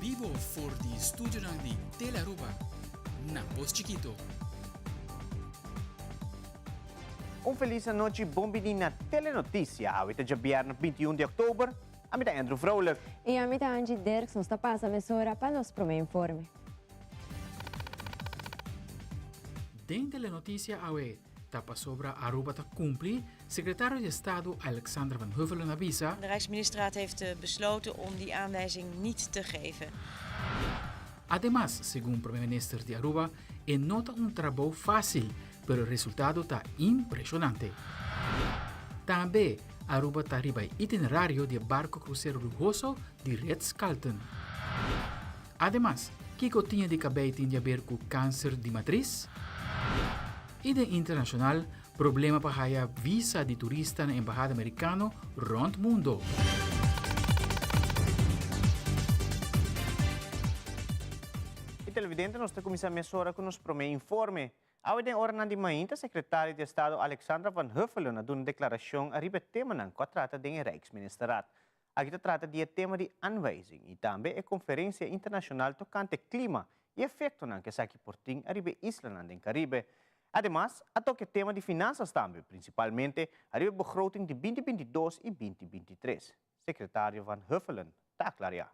vivo voor die studio ng di Telaruba. Na Boss Chiquito. Un feliz noche bombini na Telenoticia. Awit de viernes 21 de oktober. Amita Andrew Vrolijk. E amita Angie Derks nos passa mezz'ora para nos prome informe. Dentro le notizie awe tapa sobra Aruba ta cumpli, secretario di Stato Alexander Van Huffelen avisa. De Rijksministerraad heeft besloten om die aanwijzing niet te geven. Además, según primer ministro de Aruba, nota un trabajo fácil, pero el resultado está impresionante. También, Aruba está arriba el itinerario de barco crucero lujoso de Ritz-Carlton. Además, Kiko tiene de cabeza de ver con cáncer de matriz. Y de internacional, problema para haya visa de turista en la embajada americana rond mundo. E televidente nos começa a mesora com nos prome informe. Ao den hora na de manhã, secretário de Estado Alexander Van Huffelen deu uma declaração a ribe tema nan trata de Rijksministerraad. Aqui trata de tema de aanwijzing e também a conferência internacional tocante clima e efeito nan que aqui porting a ribe isla nan den Caribe. Además, a toque tema de finanças também, principalmente a ribe begroting de 2022 e 2023. Secretário Van Huffelen, está claro.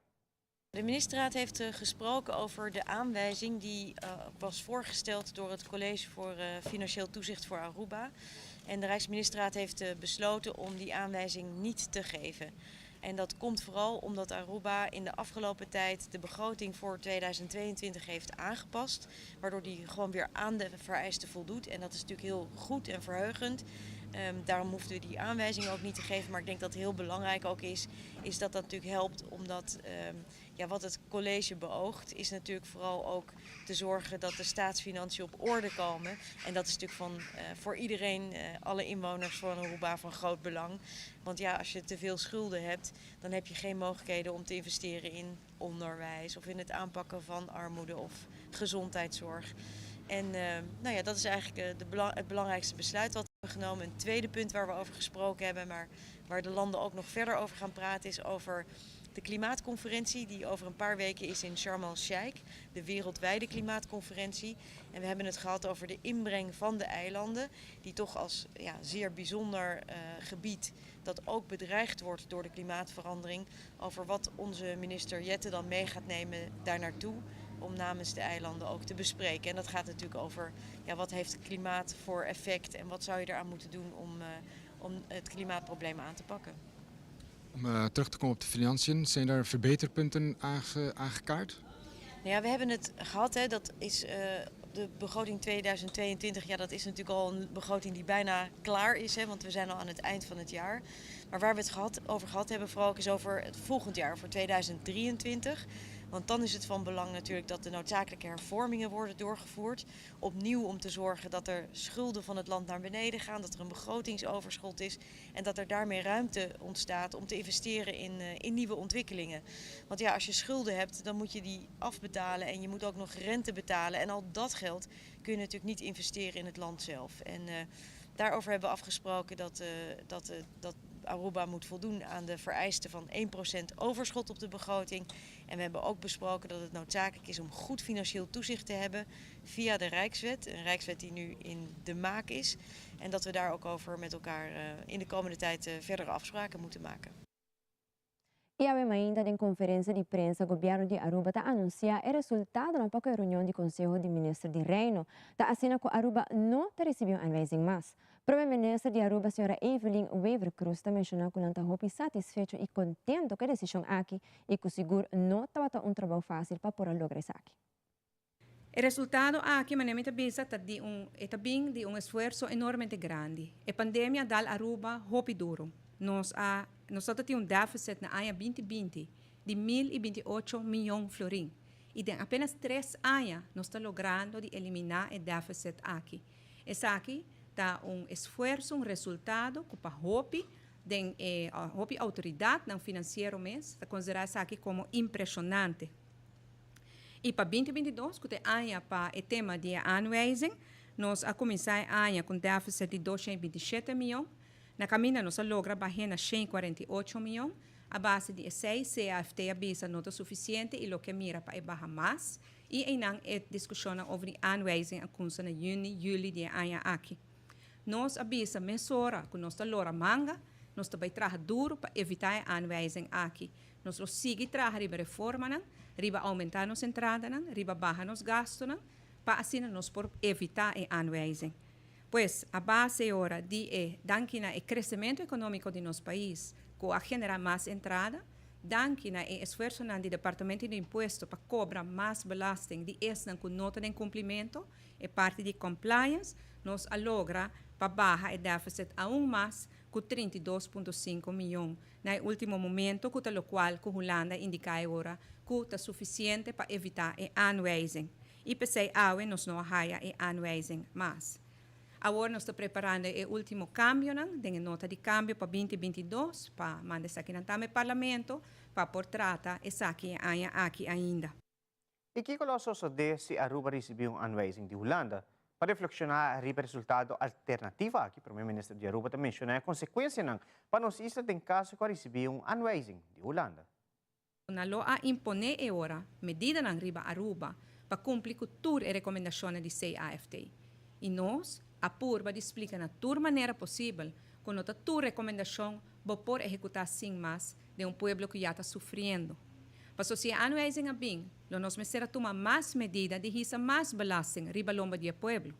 De ministerraad heeft gesproken over de aanwijzing die was voorgesteld door het College voor Financieel Toezicht voor Aruba. En de Rijksministerraad heeft besloten om die aanwijzing niet te geven. En dat komt vooral omdat Aruba in de afgelopen tijd de begroting voor 2022 heeft aangepast. Waardoor die gewoon weer aan de vereisten voldoet. En dat is natuurlijk heel goed en verheugend. Daarom hoefden we die aanwijzing ook niet te geven. Maar ik denk dat het heel belangrijk ook is dat dat natuurlijk helpt. Omdat wat het college beoogt is natuurlijk vooral ook te zorgen dat de staatsfinanciën op orde komen. En dat is natuurlijk voor iedereen, alle inwoners van Aruba van groot belang. Want ja, als je te veel schulden hebt, dan heb je geen mogelijkheden om te investeren in onderwijs of in het aanpakken van armoede of gezondheidszorg. En dat is eigenlijk het belangrijkste besluit wat we hebben genomen. Een tweede punt waar we over gesproken hebben, maar waar de landen ook nog verder over gaan praten, is over de klimaatconferentie die over een paar weken is in Sharm el-Sheikh, de wereldwijde klimaatconferentie. En we hebben het gehad over de inbreng van de eilanden, die toch als zeer bijzonder gebied dat ook bedreigd wordt door de klimaatverandering. Over wat onze minister Jette dan mee gaat nemen daar naartoe om namens de eilanden ook te bespreken. En dat gaat natuurlijk over wat heeft het klimaat voor effect en wat zou je eraan moeten doen om het klimaatprobleem aan te pakken. Om terug te komen op de financiën, zijn daar verbeterpunten aangekaart? Nou ja, we hebben het gehad, dat is de begroting 2022. Ja, dat is natuurlijk al een begroting die bijna klaar is, want we zijn al aan het eind van het jaar. Maar waar we het over gehad hebben vooral is over het volgend jaar, voor 2023. Want dan is het van belang natuurlijk dat de noodzakelijke hervormingen worden doorgevoerd. Opnieuw om te zorgen dat er schulden van het land naar beneden gaan, dat er een begrotingsoverschot is en dat er daarmee ruimte ontstaat om te investeren in nieuwe ontwikkelingen. Want ja, als je schulden hebt, dan moet je die afbetalen en je moet ook nog rente betalen. En al dat geld kun je natuurlijk niet investeren in het land zelf. En daarover hebben we afgesproken dat Aruba moet voldoen aan de vereisten van 1% overschot op de begroting. En we hebben ook besproken dat het noodzakelijk is om goed financieel toezicht te hebben via de Rijkswet. Een Rijkswet die nu in de maak is. En dat we daar ook over met elkaar in de komende tijd verdere afspraken moeten maken. E ainda em conferência de imprensa, o governo de Aruba está anunciando o resultado da pouca reunião de Conselho de Ministros de Reino. Está assinando que Aruba não recebeu anwijzing mais. Primeira-ministra de Aruba, senhora Evelyn Wever Cruz, está mencionando que não está satisfeito e contento com a decisão aqui e que o seguro não está trabalho fácil para poder lograr isso aqui. O resultado aqui, manamente pensa, é de esforço enormemente grande. A pandemia dá Aruba hopi duro. Nós temos déficit na ano 2020 de 1.028 milhões de florins. E em apenas 3 anos, nós estamos logrando eliminar o déficit aqui. Esse aqui está esforço, resultado que para a autoridade financeira está considerada isso aqui como impressionante. E para 2022, que é ano para o tema de aanwijzing, nós começamos a ano com déficit de 227 milhões. Na caminho, nós logramos baixar a 148 milhões. a base de esse CAFT avisa nota suficiente e lo que mira para baixar mais e ainda discussiona sobre aanwijzing a kunsa na juni, juli de ano aqui. Nós avisa mesora que nós lora manga, nós também trabalha duro para evitar a aanwijzing aqui. Nós lo sigue trabalhar riba reforma, riba aumentar nos entrada, riba baixar nos gastos, para assim nós por evitar a aanwijzing. Pois a base agora de dankina o crescimento econômico de nosso país, que a generar mais entrada, dankina o esforço do Departamento de Imposto para cobrar mais belasting de esse com nota de cumprimento e parte de compliance, nós logra para baixar o déficit aún mais com 32,5 milhões. No último momento, com o qual a Holanda indica agora que está suficiente para evitar a aanwijzing. E pensei, nós não há a aanwijzing mais. Agora nós estamos preparando o último câmbio, tem nota de câmbio para 2022, para mandar isso aqui no Parlamento, para por tratar isso aqui ainda. E que colosso se Aruba recebeu aanwijzing de Holanda? Para reflexionar sobre o resultado alternativo aqui, o primeiro-ministro de Aruba também mencionou a consequência para nós isla tem caso que recebeu aanwijzing de Holanda. Na loa impone agora medida na riba Aruba para cumprir com todas as recomendações de CAFT. E nós apurba de explicar na tua maneira possível com a tua recomendação para poder executar sim mais de povo que já está sofrendo. Para se a aanwijzing é bem, nós precisamos tomar mais medidas de risa mais belasting riba lomba de povo.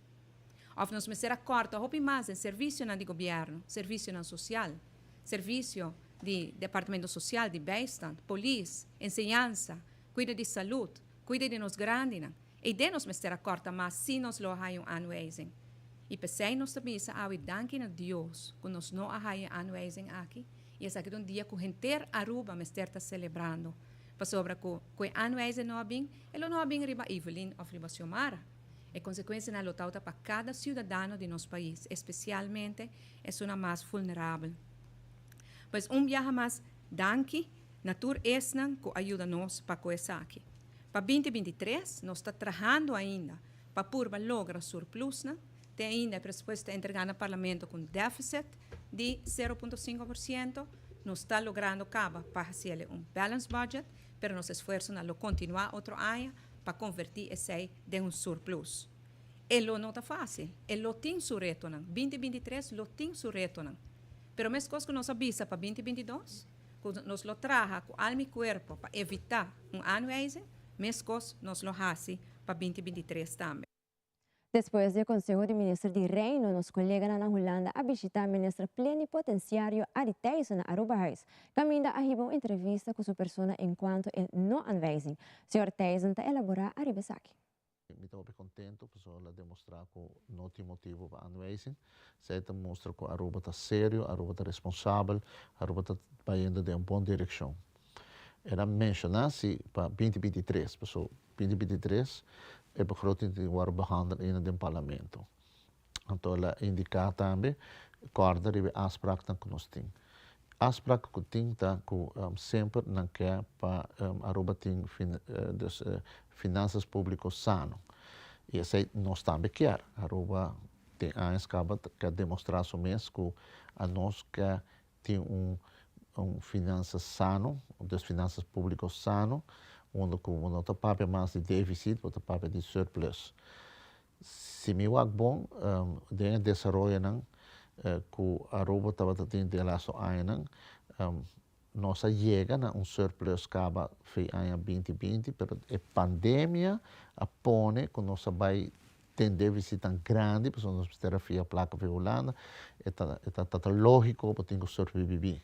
Ou nós precisamos cortar mais em serviço de governo, serviço social, serviço de departamento social, de beistand, polícia, ensinança, cuida de saúde, cuida de nos grandes. E de nós precisamos cortar mais se nós lo hayam aanwijzing. E pensei nós também a danke a Deus que nós não hayam aanwijzing aqui. E esse aqui é dia que o inteiro Aruba me está celebrando. Para sobre que aanwijzing não é bem, ele não é bem riba Evelyn ou riba Xiomara. É consequência na lotauta para cada cidadão de nosso país, especialmente é uma mais vulnerável. Pois viaja mais danke na tur esnan que ajuda nós para coisa aqui. Para 2023, nós estamos trabalhando ainda para purba logra surplus, tem ainda presupuesto entregado no Parlamento com déficit de 0,5%. Nós estamos logrando para fazer balance budget, mas nosso esforço é continuar outro ano para convertir esse em surplus. E não está fácil. Ele tem seu reto. 2023 lo tem seu reto. Pero mesmo coisa que nós avisa para 2022, que nós lo traga com alma e corpo para evitar aanwijzing, mesmo coisa nós lo fazemos para 2023 também. Depois do Conselho de Ministros de Reino, nos colegas na Holanda a visitar o ministro plenipotenciário Ari Thijssen na Aruba House. Caminda a uma entrevista com sua persona enquanto ele não aanwijzing. Sr. Thijssen está elaborar a ribesaki. Estou muito contente porque ela demonstrar que não tem motivo para aanwijzing. Zij demonstra que Aruba está sério, Aruba está responsável, Aruba está indo em uma boa direção. Era mencionar-se para 2023, pessoal, 2023 é begroting die worden behandeld in het parlement. Então, ela indica também corda de afspraken que nós temos. Afspraken que temos sempre não quer para Aruba tem finanças públicas sano. E esse nós também quer. Aruba tem anos que demonstrar somente que a nós quer ter finanças sano, das finanças públicas sano, onde não está papel mais de déficit, está papel de surplus. Se me é bom, de desenvolvimento que a Aruba estava tendo relação a ano, nós chega a surplus que acaba em 2020, mas a pandemia apone que nós vai ter déficit tão grande, porque nós precisamos ter a placa violada, é lógico para ter que sobreviver.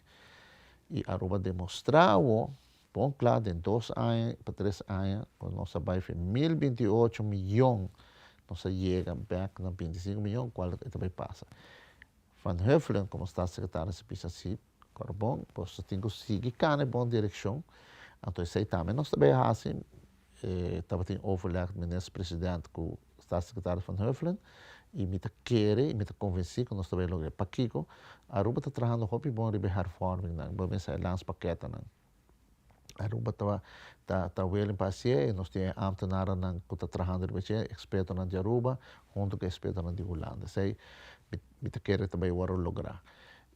E a Aruba demonstrou bom, claro, em 2 anos para 3 anos, nós vai ter 1.028 milhões, nós chega back na 25 milhões, qual também passa. Van Huffelen, como está secretário de PISA-CIP, bom, nós temos que seguir na boa direção. Então, isso também nós também fazemos, estava tendo overleg com o ministro-presidente, com o secretário Van Huffelen, e me querer, me convencer que nós também logramos. Para Kiko, a Aruba está trabalhando muito bom em reforma, vamos pensar em paquete. Aruba está willing para ser, nós temos ambtenares que estão trabalhando em expertos de Aruba, junto com expertos de Holanda. Sei, me querer também lograr.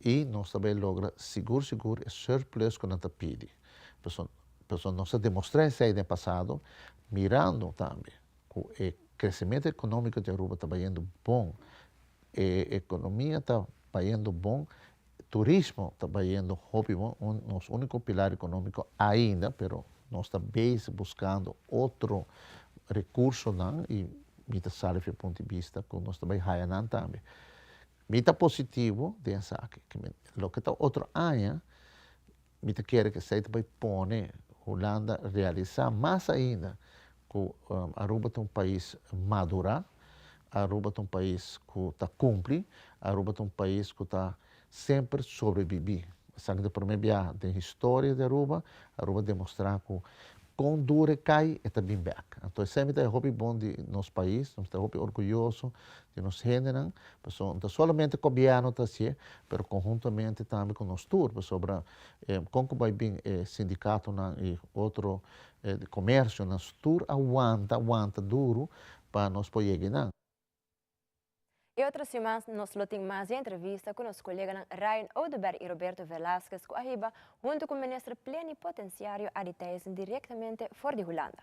e nós também logra seguro e surplus que nós pedimos. Então, nós demonstramos isso aí no passado, mirando também que o crescimento econômico de Aruba está indo bom, a economia está indo bom, turismo está indo bom, nosso único pilar econômico ainda, mas nós estamos buscando outro recurso não, e mita sabe do ponto de vista que nós também ganhamos também. Mita positivo dessa aqui, o que está outro ano, mita quer que você também põe Holanda realizar mais ainda que Aruba é país maduro, Aruba é país que está cumpre, Aruba é país que está sempre sobreviver. Sabe, da primeira viagem da história de Aruba demonstrar que quando dura cai, está bem back. Então, sempre é hobby bom de nosso país, nós estamos orgulhosos de nos gênero, não somente com o governo, mas conjuntamente também com nós todos, sobre como vai bem sindicato e outro comércio, nós todos aguanta duro para nós poder ganhar. E outras semanas, nós temos mais entrevista com os colegas Ryan Odeberg e Roberto Velasquez, que arriba junto com o ministro plenipotenciário Aditaisen diretamente fora de Holanda.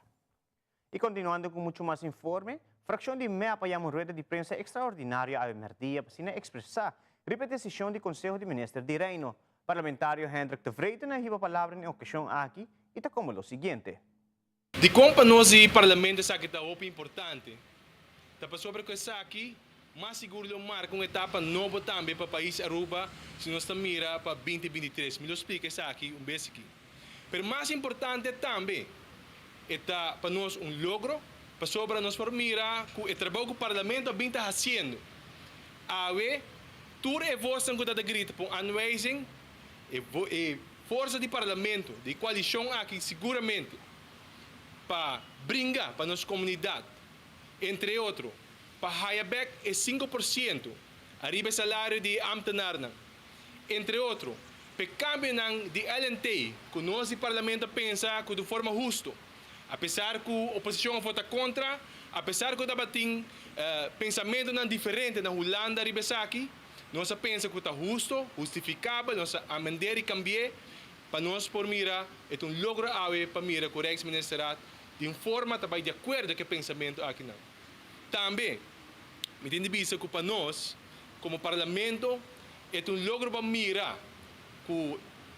E continuando com muito mais informe, fração de MEA apoiamos rueda de prensa extraordinária a merdia para expressar repetição do Conselho de Ministros de Reino. Parlamentário Hendrik de Vreiten arriba a palavra em ocasião aqui e está como o seguinte. De como nós e parlamento sabe que está importante. Está sobre que aqui mas seguro eu marco uma etapa nova também para o país Aruba, se nós estamos mira para 2023. Me lo explica isso aqui, vez aqui. Mas mais importante também, é para nós logro, para sobre nós mira que o trabalho que o parlamento está fazendo. Awe, tudo é voz que está grita por anweising, e força de parlamento, de coalição aqui seguramente, para brincar para nossa comunidade, entre outros. Para Hayabek é 5%, arriba salário de ambtenaar. Entre outros, para cambio de LNT, que nós do parlamento pensa que de forma justa, apesar que a oposição vota contra, apesar que tem pensamento diferente na Holanda, arriba aqui, nós pensa que está justo, justificável, nós amender e cambiar, para nós por mira, é logro para mira com o ex-ministeriado, de forma também de acordo com o pensamento aqui não. Também, me tem de vista que para nós, como parlamento, é logro para mirar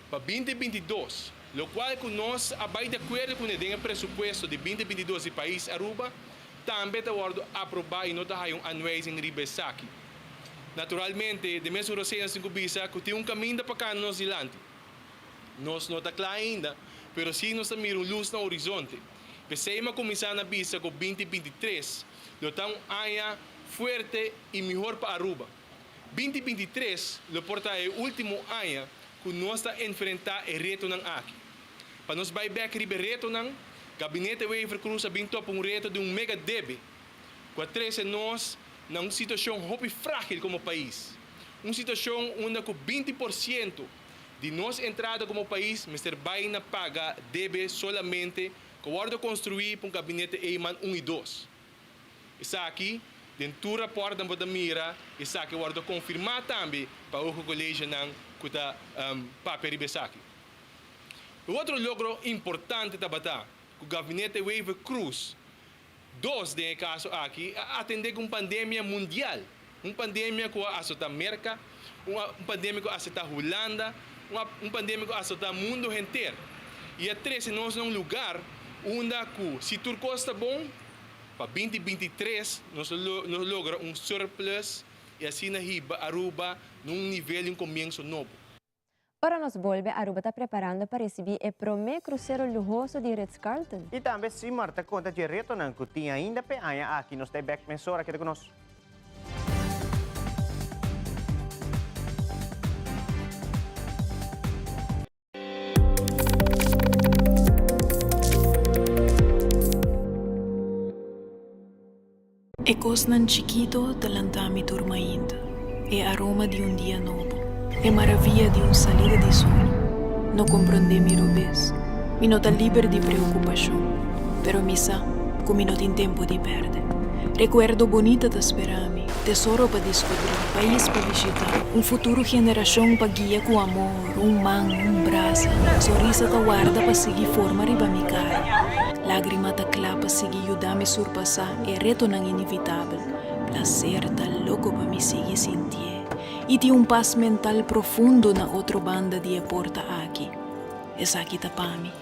para 2022, o qual que nós vai de acordo com o presupuesto de 2022 do país Aruba, também está aprovado e não está um anweising ribesaki. Naturalmente, de mesmo Rosenas em Cubisa, que tem caminho para cá nós dilante. Nós não está claro ainda, mas sim nós estamos mirando luz no horizonte. Pensamos começar na vista com 2023, então aia forte e melhor para Aruba. 2023, o porta é o último ano que nós está enfrentar o reto ng aqui. Para nós vai back reto ng gabinete waiver cruz a binto para reto de mega debe. Quatro nós numa situação muito frágil como país. Uma situação onde com 20% de nossa entrada como país, Mr. Baina paga debe solamente que guarda construir para um gabinete Eiman 1 e 2. Isso aqui, dentro do rapport da Bodamira, isso aqui guarda confirmar também para o colégio ng kuta papel ribesaki. O outro logro importante tabata, que o gabinete Waiver Cruz, dois de caso aqui, atender com pandemia mundial. Uma pandemia que assusta a América, uma pandemia que assusta a Holanda, uma pandemia que assusta o mundo inteiro. E a três, nós num lugar onde, se tudo está bom, para 2023, nós logramos surplus e assim na Aruba num nível de começo novo. Ora nos volve, Aruba está preparando para receber o primeiro cruzeiro luxuoso de Ritz-Carlton. E também se Marta conta de reto não que tinha ainda peanha aqui nos tem back mensora aqui conosco. E cosnan chiquito talantami turmaindo, e aroma de dia novo, e maravilha de salida de sonho. Não compreende mi robes, mi não está livre de preocupação, pero mi sa, que mi não tem tempo de perder. Recuerdo bonito te esperami, tesoro para descobrir, país para visitar, futuro geração para guiar com amor, man, brasa, sorriso te guarda para seguir forma riba mi cara, lágrima te clapa seguir ajudar-me surpassar, reto não inevitável, placer tá louco para me seguir sentir, e ti paz mental profundo na outra banda de porta aqui, essa aqui tá para mim,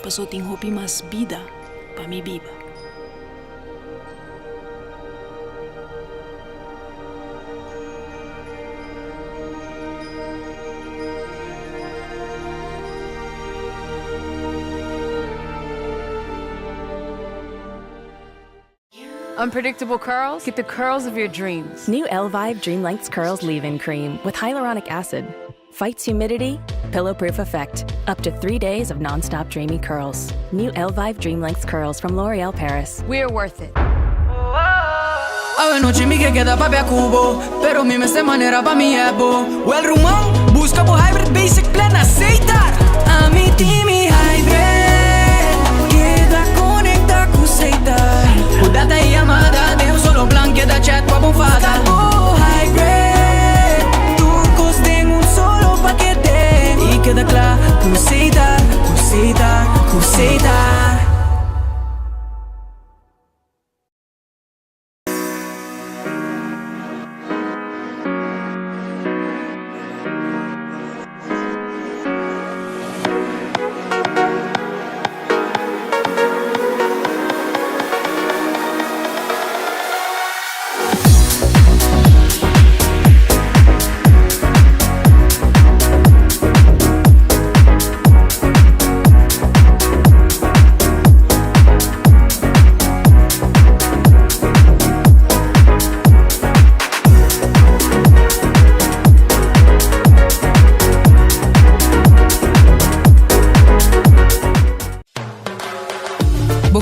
passou tem hopi mais vida para me viva. Unpredictable curls? Get the curls of your dreams. New Elvive Dream Lengths Curls Leave-In Cream with hyaluronic acid. Fights humidity, pillow-proof effect. Up to 3 days of non-stop dreamy curls. New Elvive Dream Lengths Curls from L'Oreal Paris. We're worth it. Ave noche mi que queda pa' cubo, pero mi me se manera pa' mi ebo. Well rumão, busca por hybrid basic plan aceitar. A mi time hybrid, queda conecta com aceitar. O data e amada, devo solo plan, queda chat com a bonfada. Oh hybrid, tu costem solo paquete. E queda claro, com aceitar, com aceitar, com aceitar.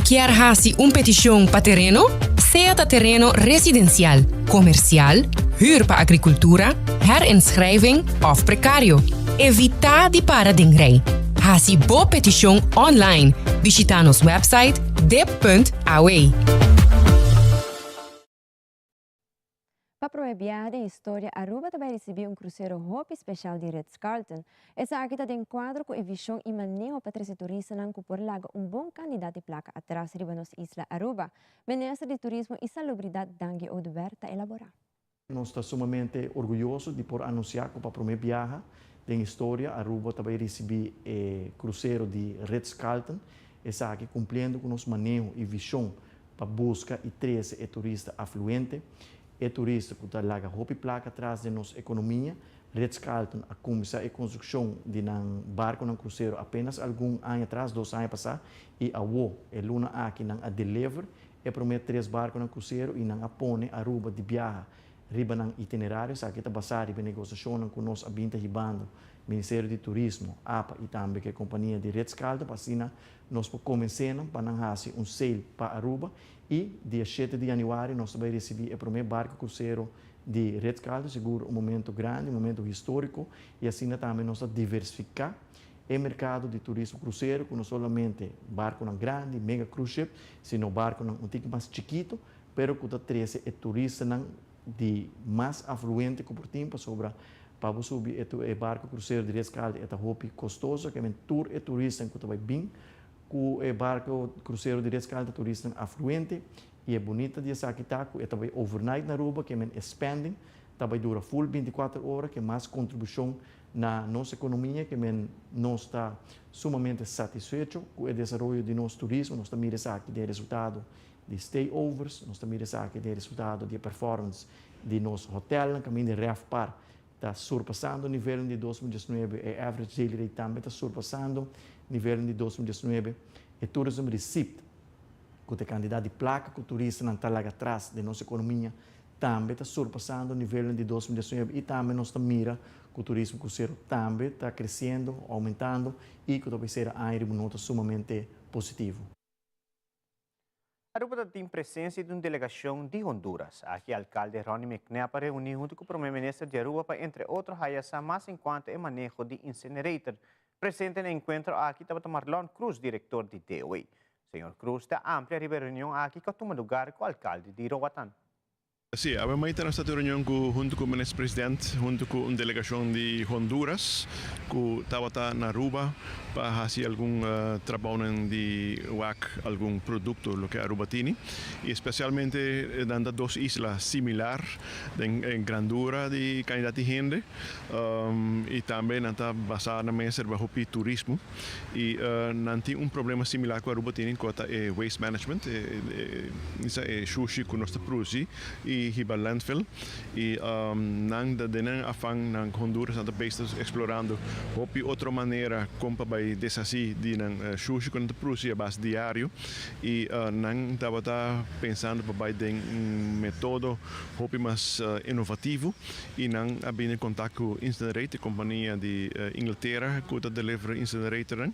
Quer hasi petição para terreno? Seja terreno residencial, comercial, huur para agricultura, herinschrijving of precario. Evita de paradengrij. Hasi bo petição online. Visita nos website dep.aw. Para promover a história, Aruba também recebeu cruzeiro Hope especial de Ritz-Carlton. Essa aqui está de enquadro com a visão e manejo para trazer turistas não por lago bom candidato de placa atrás de nos Isla Aruba. Ministro de Turismo e Salubridade Dangue Oduberta elaborar. Nós estamos sumamente orgulhosos de por anunciar que para primeira viagem da história, Aruba também recebeu cruzeiro de Ritz-Carlton. Essa aqui cumprindo com nosso manejo e visão para busca e trazer turista afluente. É turista que está lá com placa atrás de nossa economia. Ritz-Carlton a começar a construção de um barco no cruzeiro apenas algum ano atrás, 2 anos passar, e a luna aqui não a deliver, e promete 3 barcos no cruzeiro e não a põe a Aruba de viagem, riba ng itinerário, sa kita basar riba negosasyon com nós abinta hibando Ministério de Turismo, APA e também que a companhia de Ritz-Carlton, para nós começamos para fazer sale para Aruba. E dia 7 de janeiro nós também recebemos o primeiro barco cruzeiro de Ritz-Carlton, seguro um momento grande, um momento histórico, e assim também nós diversificar o mercado de turismo cruzeiro, com não somente barco grande, mega cruise ship, sino barco um pouco mais chiquito, pero que traz o turista de mais afluente que por tempo sobre para subir o barco cruzeiro de Ritz-Carlton é muito custoso, que é tour e turista que vai bem. O barco cruzeiro de Ritz-Carlton turista afluente e é bonita de essa aqui é também overnight na Aruba que é expanding também dura full 24 horas que é mais contribuição na nossa economia que nós está sumamente satisfeito com o desenvolvimento de nosso turismo. Nós também aqui de resultado de stayovers, nós também aqui de resultado de performance de nosso hotel, caminho de RevPAR está surpassando o nível de 2019 e average daily rate também está surpassando nível de 2019 e tourism receipt que é candidato de placa que o turista não está lá atrás da nossa economia também está surpassando o nível de 2019 e também nós mira que o turismo cruzeiro também está crescendo, aumentando e que talvez seja um nota sumamente positivo. Aruba tem presença de uma delegação de Honduras. Aqui, o alcalde Ronnie McNabb reuniu junto com o primeiro-ministro de Aruba, entre outros, a mais enquanto o manejo de incinerator. Presente no encontro aqui estava Marlon Cruz, diretor de DOE. Senhor Cruz está amplia reunião aqui que toma lugar com o alcalde de Roatan. Sim, abbiamo una stata riunione junto con il ministro presidente, junto con una delegazione di Honduras, che stava in Aruba per fare alcun trabalho di alcun prodotto lo che Aruba tiene, e specialmente in due isole similari in grandura di quantità di gente, e anche nata basata bajo turismo, e nanti un problema similare che Aruba tiene con il waste management, è sushi con nostra prusi, hiba landfill e nang da denen afang nang Honduras nata based explorando hopi outra maneira como by desasi di nang sushi con prusi a base diário e nang tava pensando by den metodo hopi mais inovativo e nang abbiamo contato con Incinerator companhia di Inghilterra che ta deliver incinerator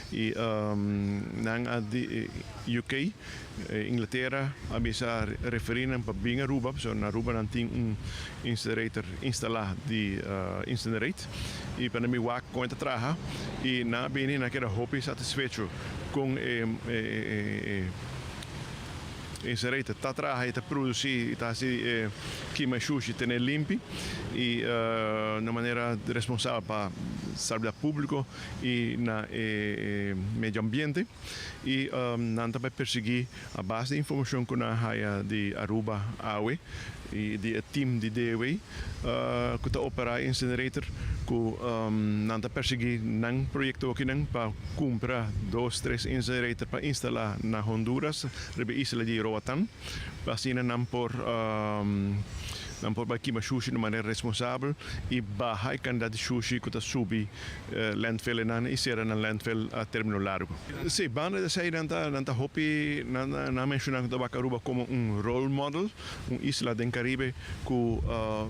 e nang di UK Inghilterra abbiamo referire per bem Aruba, so na Aruba não tem incinerator instalado de incinerate e para mim o conta traha e na bem naquela hope satisfeito com incinerator tá traha e tá produzir tá se queima sushi ter limpi e na maneira responsável para saúde público e na meio ambiente e não também perseguir a base de informação que na raia de Aruba AWE e de team de DWE que está operar incinerator que não está perseguir nang projeto aqui nang para comprar 2-3 incinerator para instalar na Honduras rebe isla de Roatan para assim não por não por aqui mas sushi de maneira responsável e baixar a quantidade de sushi que está subi landfill e será na landfill a término largo. Sim, banda de sair nanta hopi na mencionar que Aruba como role model, isla do Caribe que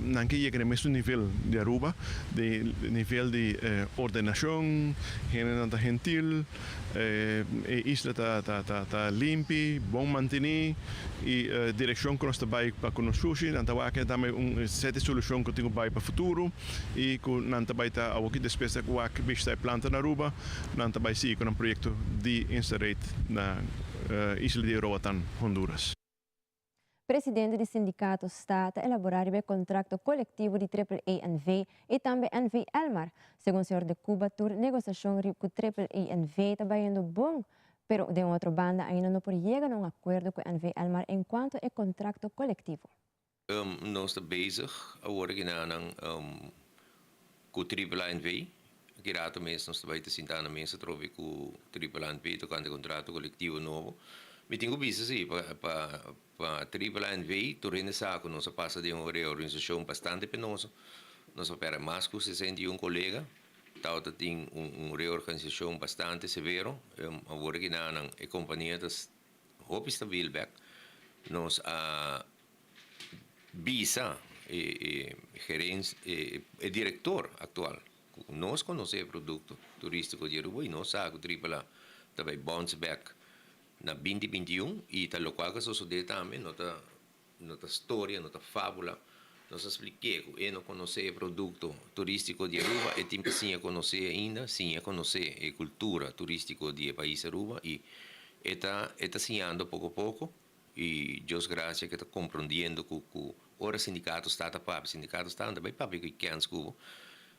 não que chega no mesmo nível de Aruba, de nível de ordenação, gente gentil, isla tá limpa, bom manter e direção que nós trabalhamos para com o sushi, nanta que também sete solução que tenho para o futuro e que nanta vai estar aqui despesa que o bicho planta na Aruba, nanta vai sim com um projeto de Incinerator na isla de Roatan, Honduras. Presidente do sindicato está a elaborar o contrato coletivo de AAA-NV e também NV-Elmar. Segundo o senhor de Cuba, a negociação com AAA-NV está indo bom, mas de outra banda ainda não pode chegar a um acordo com NV-Elmar enquanto é contrato coletivo. Nós estamos bezig agora com o AAA-NV. Gerato mesmo nós estamos sentando na mesa com o AAA-NV, tocando o contrato coletivo novo. Me tenho visto assim, para AAA-NV, torrendo saco, nós passa de uma reorganização bastante penosa. Nós opera mais que 61 colegas, então tem uma reorganização bastante severa. Agora que a companhia das Hope Stabil back, nós visa gerente e diretor atual. Nós conhecemos o produto turístico de Aruba e nós sabemos que o AAA também bounce back na 2021 e tal local que sucede também nota história, nota fábula, nós expliquei que não conhecer o produto turístico de Aruba e tem que sim conhecer ainda, sim conhecer a cultura turística do país Aruba e está ensinando pouco a pouco e Deus graças que está compreendendo que ora sindicato está também para que quer Cuba,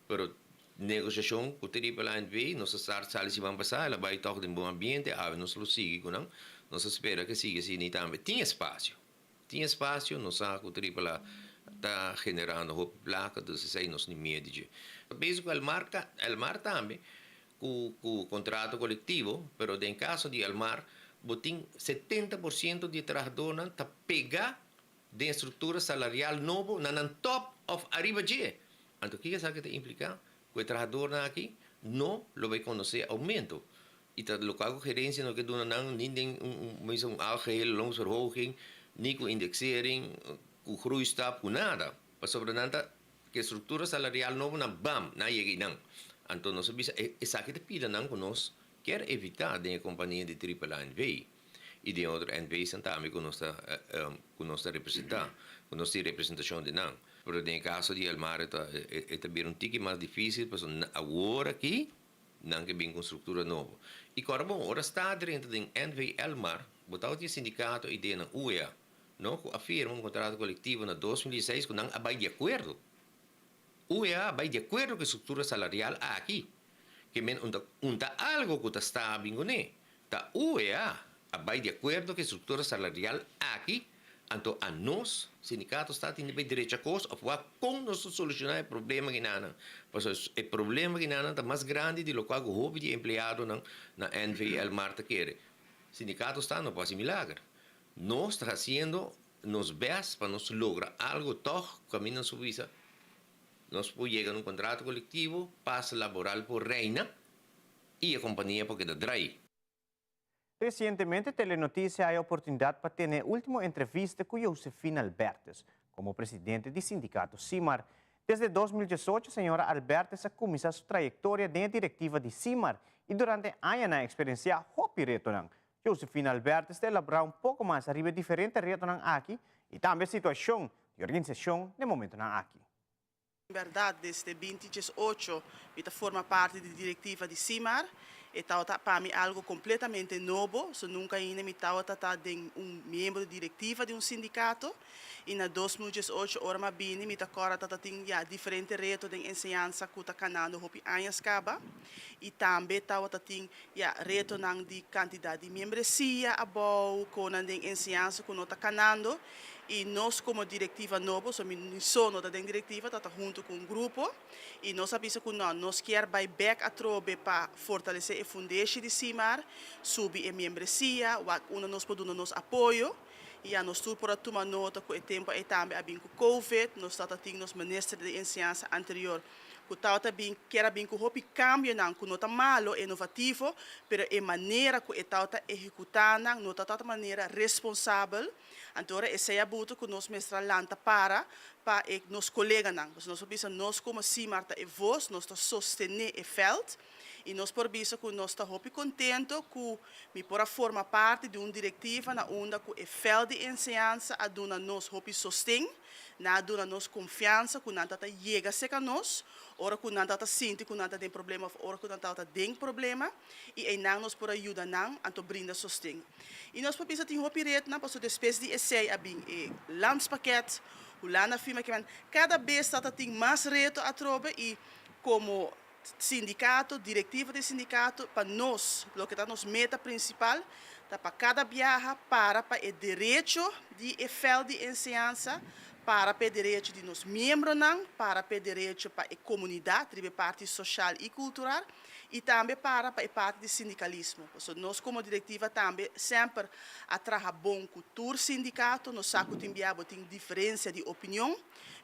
pero negociação com o AAA-NV, nós sabemos se vão passar, ela vai estar em bom ambiente, nós lo seguimos, nós esperamos que siga assim também. Tem espaço, nós sabemos que o AAA está generando uma placa, então nós não medimos. Vejo que o Elmar também, com o contrato coletivo, mas em caso de Elmar, tem 70% de trabalhadores que pegam da estrutura salarial nova na top of arriba G. Então, o que isso implica? Que o trabalhador aqui não vai conhecer aumento. E o local de gerência não que dona nem algehele loonsverhoging, nem com indexering, com groeistap, com nada. Mas sobretudo que a estrutura salarial nova na BAM, na não. Então nós sabemos essa aqui de pila não conosco quer evitar de companhia de AAA-NV e de outra NV também com nossa representação de não. Pero no caso de Elmar, é também um tique mais difícil, porque agora aqui, não que bem com estrutura nova. E agora, bom, ora está dentro do NV Elmar, botar o sindicato e de na UEA, não, que afirma um contrato coletivo na 2006 que não vai de acordo. UEA vai de acordo com a estrutura salarial aqui. Que men unta algo que está bem com ele. Da UEA vai de acordo com a estrutura salarial aqui. Então, a nós, sindicato, está tendo bem direito a coisa, a como nós solucionar o problema que nós porque o problema que nós é mais grande do que o hobby de empregado na NVL Marta quer. Sindicato está não faz milagre. Nós está fazendo nos best para nós lograr algo todo caminho subisa. Nós podemos chegar a um contrato coletivo, paz laboral por reina e a companhia porque da drai. Recientemente, Telenotícia ha a oportunidade para ter a última entrevista com Josefina Albertes, como presidente do sindicato CIMAR. Desde 2018, a senhora Albertes ha começado sua trajetória dentro da diretiva de CIMAR e durante anos ha experienciado hopi retorno. Josefina Albertes ha elaborado pouco mais arriba diferentes retornos aqui e também a situação de organização no momento aqui. In verdade, desde 2018, eu forma parte da diretiva de CIMAR. E para mim algo completamente novo, so nunca ainda me estava membro diretiva de sindicato. E na 2018, ora bem, me agora tinha diferentes retos de ensinança que está canando hopi anos caba. E também estava tinha reto de quantidade de membresia abau com a ensinança que não está canando. E nós, como diretiva nova, somos da diretiva, estamos junto com um grupo, e nós sabemos que nós queremos back a trobe para fortalecer a fundação de CIMAR, subir a membresia, nós podemos nos apoio, e nós estamos por tomar nota que o tempo é também a com Covid, nós estamos nos ministros de ensinança anterior, que também quer bem que o cambio não que não está malo, inovativo, mas a maneira que está executando, não está de maneira responsável. Então, esse é a buta que nós mestra lanta para nos colegas não. Nós sabemos nós como CIMAR é voz, nós está sostener o feld e nós por isso que nós está muito contento que me por forma parte de uma diretiva na onda que o feld de ensinança a dona nós muito sostém, na dona nós confiança que nada chega a nós. Ora que não está sentindo que não tem problema, ora que não tem problema, e aí nós por ajuda não, então brinda sustento. E nós podemos ter um direito, não, porque depois de esse a bem landspaquete, o lana firma que cada vez está tendo mais reto a trobe e como sindicato, diretiva de sindicato, para nós, o que está nos meta principal, tá para cada viagem para o direito de efel de ensinança, para o direito de nos membros, para o direito para a comunidade, a parte social e cultural, e também para a parte do sindicalismo. Nós, como diretiva, também sempre trabalhamos bom cultura sindicato, nós sabemos que tem diferença de opinião,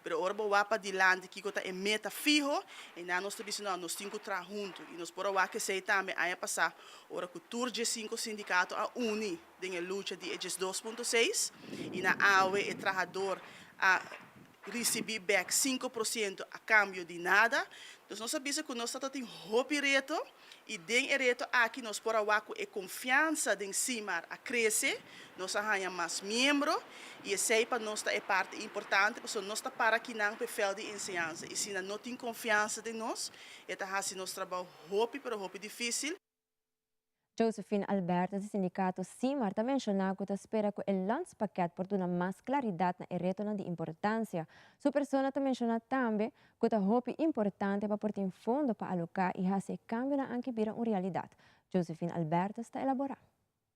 mas agora vamos de lado que é meta fijo, e nós temos que trabalhar juntos, e nós podemos que sei também, a passar, agora cultura de 5 sindicatos a unir na luta de EGES 2.6, e na AUE é trabalhador a receber back 5% a cambio de nada. Então, nós sabemos que nós temos um reto e dentro do reto aqui nós podemos a confiança em CIMAR a crescer, nós arranjamos mais membros e essa para nós é parte importante, porque nós estamos para aqui não papel de ensinança e se não tem confiança em nós, então assim nosso trabalho é difícil. Josefina Albertes, do sindicato CIMAR, também mencionou que espera que o landspaquete por dar mais claridade na retorno de importância. Sua pessoa também mencionou também que é importante para portar fundo para alocar e fazer cambio na que vira uma realidade. Josefina Albertes está elaborando.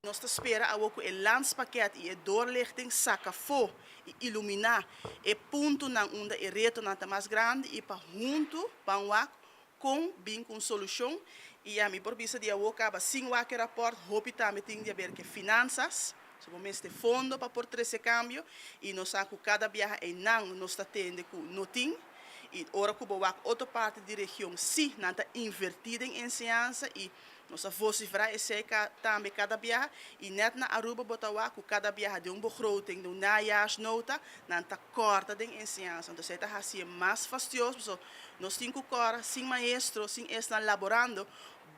Nós esperamos que o landspaquete e a doorlichting saca fogo e iluminar o ponto na onde o retorno é mais grande e para junto, para com solução. E a minha província de acaba sem o rapport, hope também tem de ver que finanças, somente fundo para por esse câmbio, e nós sabemos que cada viagem é não, nós está tendo que não tem, e ora que outra parte da região sim, não está invertida em ensinança, e nós vociferar esse também cada viagem, e net na Aruba botar que cada viagem de begroting, de najaarsnota, não está corta em ensinança, então está assim mais fastidioso, nós temos que sem maestro, sem estar laborando,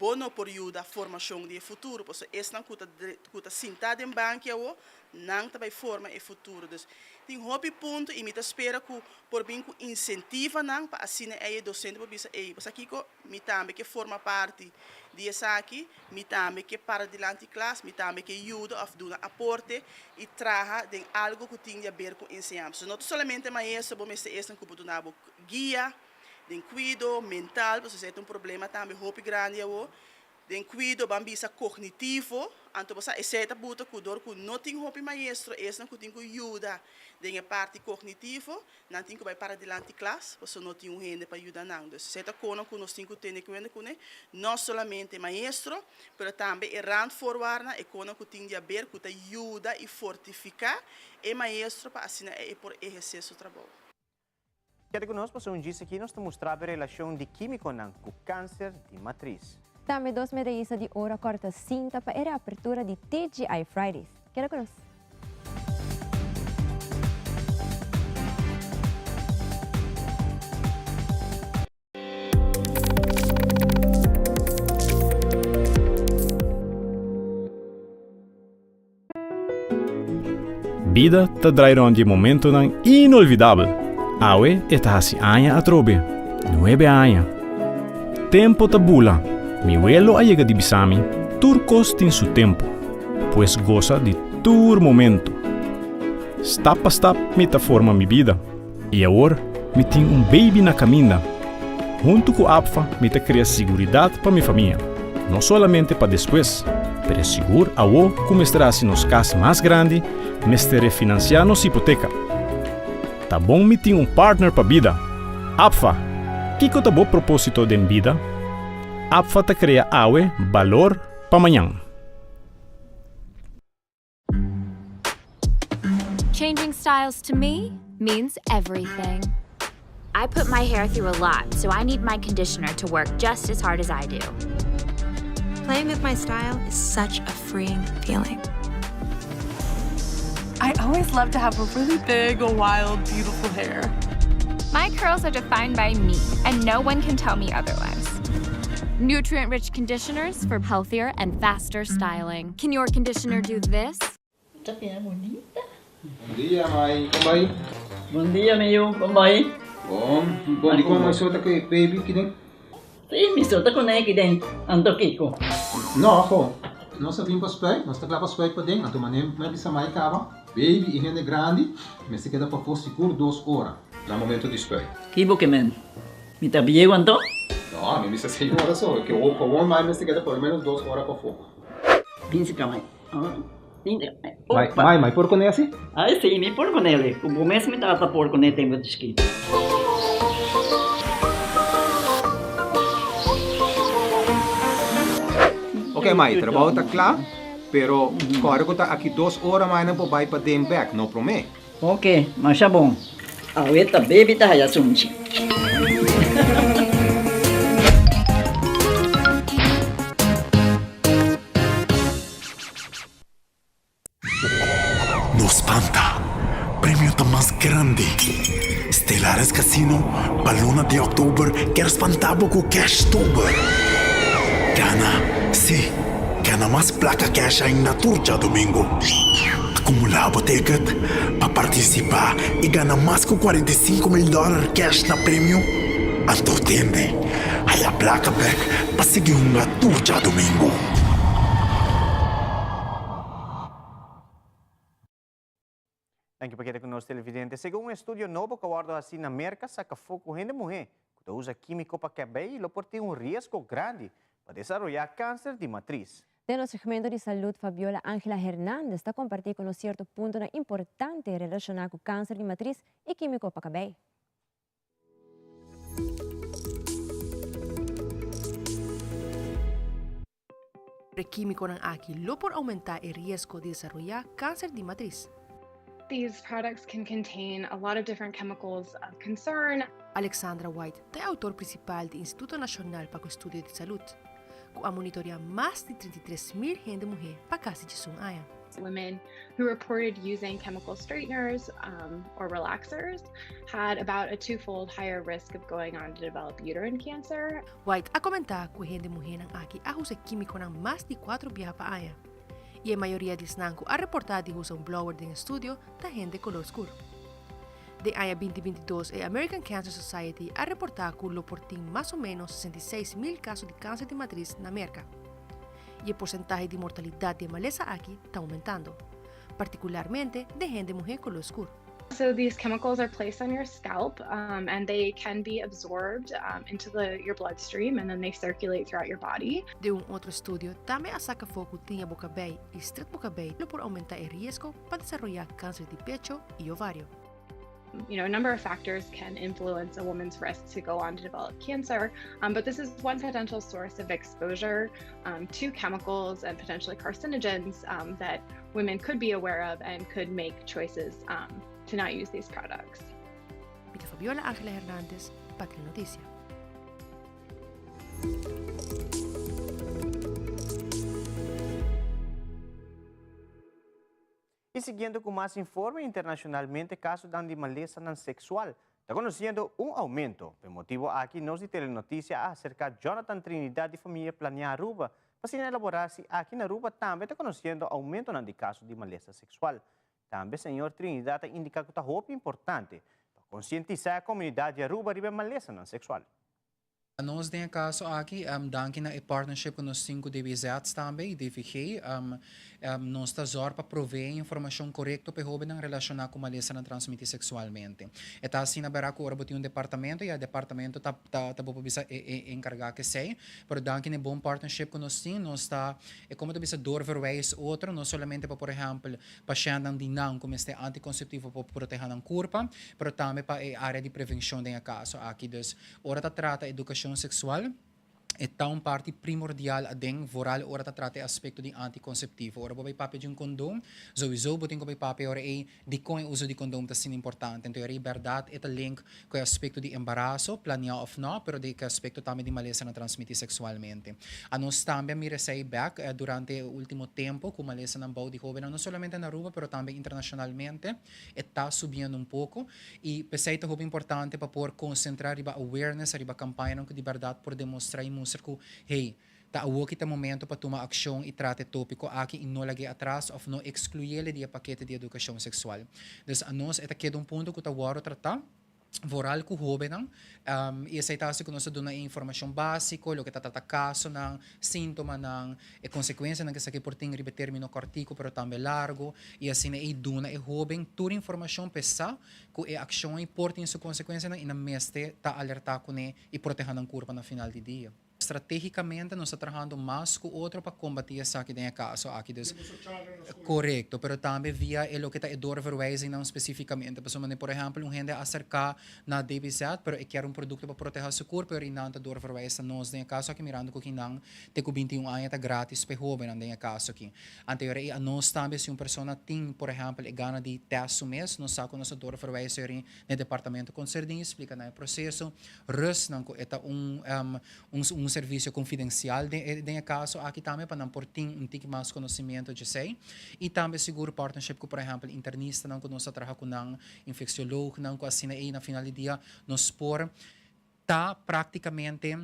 bono por ajuda formação de futuro, porque esse não cuta sentado em banco não também forma o futuro. Dus tem hobby ponto e me espera que por bem que incentiva não para assim é docente para bisa você aqui ko me também que forma parte de essa aqui, me também que para delante classe, me também que ajuda a dar aporte e traga de algo que tem a ver com ensinamento. Não somente maestro, mas esse que pode dar guia, de cuidado mental, porque é um problema também hobby grande de cuidado bambisa cognitivo, então você essa buta que dor que não tem hobby maestro, esse não tem que ajuda de a parte cognitivo, não tem que vai para delante classe, você não tem gente para ajudar não. Então essa coisa que nós temos que ter que ver não somente maestro, mas também rand forward e coisa que tem a ver que ajuda e fortificar e maestro para assim é por exercer seu trabalho. Quero que nós possamos dizer aqui, nós mostramos a relação de químico com o câncer de matriz. Também 2 medalhistas de ouro corta cinta para a abertura de TGI Fridays. Quero que nós. Vida te drairá de momento inolvidável. Awe está hasi aña a trobe. 9 años. Tempo tabula. Mi vuelo ha llegado de Bisami. Turcos tiene su tiempo. Pues goza de tu momento. Step a step me forma mi vida. Y ahora me tengo un baby na caminha. Junto con APFA me crea seguridad para mi familia. No solamente para después, pero seguro a vos como estará si nos casa más grande, me estaré financiando su hipoteca. Tá bom me tenho partner para vida. APFA, que tá bom propósito de vida? APFA te cria valor para amanhã. Changing styles to me means everything. I put my hair through a lot, so I need my conditioner to work just as hard as I do. Playing with my style is such a freeing feeling. I always love to have a really big, wild, beautiful hair. My curls are defined by me, and no one can tell me otherwise. Nutrient-rich conditioners for healthier and faster styling. Can your conditioner do this? Bom dia, Mai. Como vai? Bom dia, meu. Como vai? Bom. Bom, di ko may suota kay baby kidin? Sim, suota ko na kidin. Anto kiko. No, ako. Nós vimos para spray, nós temos para spray para dentro, então manem mais bisa mai cava. Baby e rende grande, mas se queda para for seguro 2 horas no momento de spray. Kibo que men. Me tá bem quanto? Não, me disse 6 horas só, que o for mais se queda pelo menos 2 horas para fogo. Pince camai. Mai, por con esse? Ah, sim, me por con ele. O mês me tá por con ele tempo de ski. Ok, Mai, trabalho está claro, pero agora que está aqui 2 horas mais não vai para dem back, não promete. Ok, mas tá bom. A outra baby tá já sunchi. Nos Panta, premio está más grande. Estelares Casino, balona de octubre, que espantado con Cashtober. Gana, sí, gana más placa cash ainda turja domingo. Acumulava ticket para participar e gana mais que $45,000 cash na prêmio. Então tende, aí a placa back para seguir uma turja domingo. Dank u pakete conosco televidente. Segundo um estudo novo que guarda assim na América, saca foco em mulher que usa químico para quebrar e por ter risco grande para desenvolver câncer de matriz. De nuestro segmento de salud, Fabiola Ángela Hernández está compartiendo con cierto punto importante relacionado con cáncer de matriz y químico para cabello. O químico ng aki lo por aumentar el riesgo de desarrollar cáncer de matriz. These products can contain a lot of different chemicals of concern. Alexandra White é autor principal do Instituto Nacional para o Estudo de Saúde, que a monitoreia mais de 33,000 gente mulher para casa de sua área. Women who reported using chemical straighteners or relaxers had about a twofold higher risk of going on to develop uterine cancer. White a comentar que gente mulher ng aki a usa químico ng mas de 4 biha pa aya. E a maioria dis nanco a reportar de usa blower din estudio ta gente color escuro. De aya 2022, a American Cancer Society a reportar que lo portin mais ou menos 66,000 casos de câncer de matriz na América. E o porcentaje de mortalidade de maleza aqui está aumentando, particularmente de gente mulher color escuro. So these chemicals are placed on your scalp and they can be absorbed into your bloodstream and then they circulate throughout your body. De outro estudio, também a saca foco tinha boca bem e estreito boca bem por aumentar o risco para desenvolver câncer de pecho e ovário. You know, a number of factors can influence a woman's risk to go on to develop cancer, but this is one potential source of exposure to chemicals and potentially carcinogens that women could be aware of and could make choices to not use these products. Mika Fabiola Ángela Hernández, Patria Noticia. E seguindo com mais informe, internacionalmente, caso de animaleza não sexual está conhecendo aumento. Por motivo aqui, nós de Telenotícia acerca de Jonathan Trinidad de família planear Aruba. Para elaborar-se aqui na Aruba, também está conhecendo aumento de casos de maleza sexual. Também, senhor Trinidad indica que está roupa importante para conscientizar a comunidade de Aruba sobre a maleza não sexual. Nós temos caso aqui, danke na partnership com os 5 DBZs também, DVG, nós estamos para prover informação correta para jovens relacionada com maleza não transmitida sexualmente. Está assim na Baraco, agora tem departamento e o departamento está para encarregar que sei, mas danke na bom partnership com nós sim, nós está como bisa doorverwijs outro, não somente para, por exemplo, pacientes de não como este anticonceptivo para proteger a corpo, mas também para a área de prevenção de caso aqui. Dus, ora está trata educação sexual é tão parte primordial adeng vooral ora ta trata aspecto de anticonceptivo. Ora bobay papi de condom, sowieso boting ko bay papi ora di ko ang uso de condom ta sin importante. Então ora verdade é link com o aspecto de embarazo, planear of no, pero de que aspecto também de maleza não transmitir sexualmente. A nós também mira say back durante o último tempo com maleza não bau de jovem, não somente na Aruba, pero também internacionalmente, está subindo um pouco e pensei que é importante para por concentrar riba awareness, riba campanha que de verdade por demonstrar que hey, tawo kita momento para tomar ação e trate tópico aqui e não lagi atrás ou não excluir ele do paquete de educação sexual. Então, a nós é que um ponto que tawaro tratar voral com jovem e aceitasse que nós damos informação básica, o que trata caso ng sintoma ng consequência ng que por tem ribe termino cortico pero também largo e assim é duna é jovem toda informação pesa que é ação e portem sua consequência e na meste tá alertar com e proteger ng corpo na final de dia. Estrategicamente nós estamos trabalhando mais com outro para combater essa aqui dentro caso aqui dos correto, pero também via o que está doorverwijzing não especificamente, por exemplo, gente acercar na DBZ, pero quer produto para proteger seu corpo, pero não está doorverwijzen nós dentro caso aqui mirando que não tem 21 anos está grátis para jovem dentro caso aqui. Anterior a nós também se uma pessoa tem, por exemplo, gana de teste mês, nós saco nós doorverwijzen no departamento concernente, explica no processo, rus não é um serviço confidencial de caso aqui também para não portar tique mais conhecimento de sei e também seguro partnership com por exemplo internista não que nós trabalhamos com um infecciológico não com assim aí na final do dia nós por tá praticamente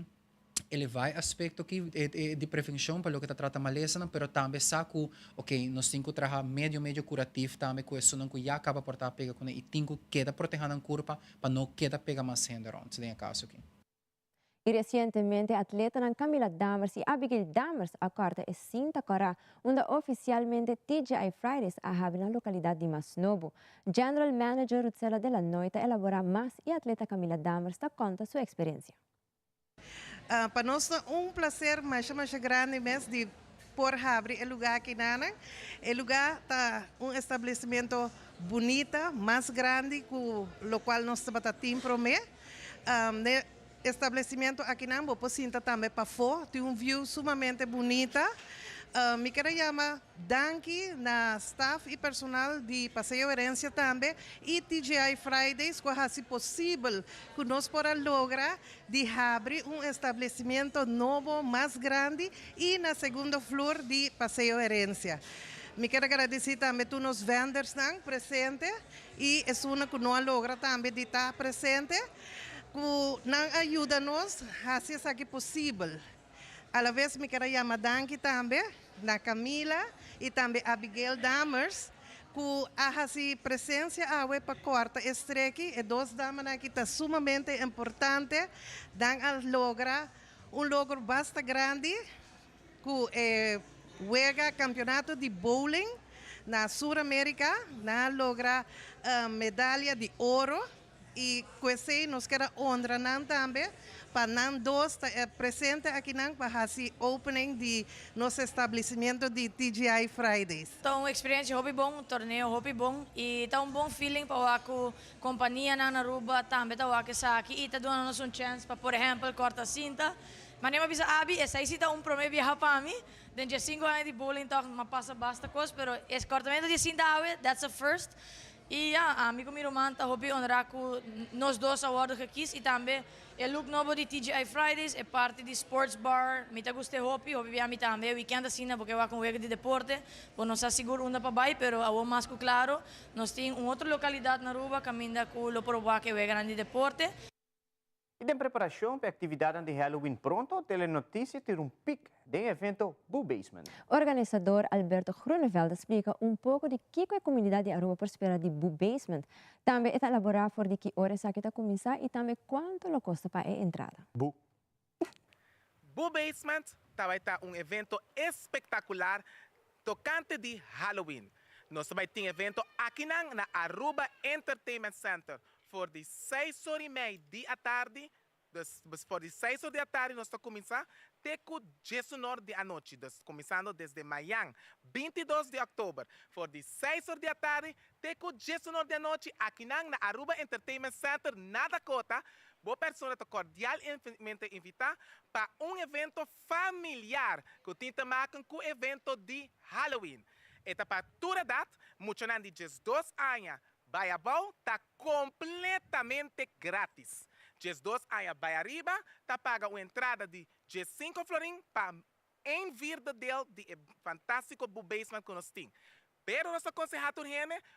elevar aspecto que de prevenção para o que está trata maleza não, pero também saco ok nós temos que trabalhar meio curativo também com isso não que já acaba por estar pega com e temos que queda proteger a curva para não queda pega mais gente antes de caso aqui. E recentemente, atleta Camila Dammers e Abigail Dammers acorda e cinta corá, onde oficialmente TGI Fridays ahave na localidade de Masnobo. General Manager Rutzela de la Noita elabora mais e atleta Camila Dammers da conta sua experiência. Para nós é prazer mais grande mesmo de por abrir o lugar aqui nana. O lugar está estabelecimento bonito, mais grande, com o qual nós estamos prometer. Estabelecimento aqui na Ambo sinta também para fora, tem view sumamente bonita. Me quero chamar danke na staff e personal de Passeio Herência também e TGI Fridays, que se possível que nós podemos lograr de abrir estabelecimento novo, mais grande e na segunda flor de Passeio Herência. Me quero agradecer também a todos os vendors presentes e é uma que não logra também de estar presente, que não ajuda-nos a fazer isso que possível. À vez me quero chamar danke também na Camila e também Abigail Damers, que a presença para quarta estreque e duas damas que está sumamente importante, dan a lograr logro bastante grande, que juega campeonato de bowling na Suramérica, na logra medalha de ouro e com isso nos quer honrar também para nós dois presente aqui para fazer opening de nosso estabelecimento de TGI Fridays. Então, uma experiência hobby bom, torneio hobby bom e tá bom feeling para a companhia na Aruba também tá o que aqui e tá dando-nos chance para, por exemplo, corta cinta. Mas nem bisa abi, essa aí tá promedio viajar para mim. Dentro de 5 anos de bowling, então, não passa basta coisa, mas esse cortamento de cinta, that's a first. E amigo meu irmão tá hobby honrar com nós dois awards aqui e também o look novo de TGI Fridays é parte de Sports Bar. Me tá gostei hobby via me também weekend assim, porque eu com o de deporte, por não ser seguro onde para vai, pero a mais claro, nós tem outra localidade na Aruba caminha com o provar que é grande deporte. E em preparação para a atividade de Halloween pronto, Telenotícia tem pico do evento Boo Basement. Organizador Alberto Gruneveld explica pouco de que a comunidade de Aruba prospera de Boo Basement. Também está elaborar por de que horas aqui está começar e também quanto lo custa para a entrada. Boo Basement vai estar evento espetacular tocante de Halloween. Nós vai ter evento aqui na Aruba Entertainment Center. For de 6h30 da tarde, por de 6h da tarde, nós estamos começando até com 19h da noite. Começando desde amanhã, 22 de outubro. For de 6h da tarde, até com 19h da noite, aqui na Aruba Entertainment Center, na Dakota. Boa pessoa está cordialmente invitada para evento familiar que tenta marcar com o evento de Halloween. Esta para toda a data, muito não de 2 anos. Baiabão está completamente grátis. 2 anos Baiariba está paga uma entrada de 5 florim para em vida dele de fantástico Boo Basement que nós temos. Pero nosso conselho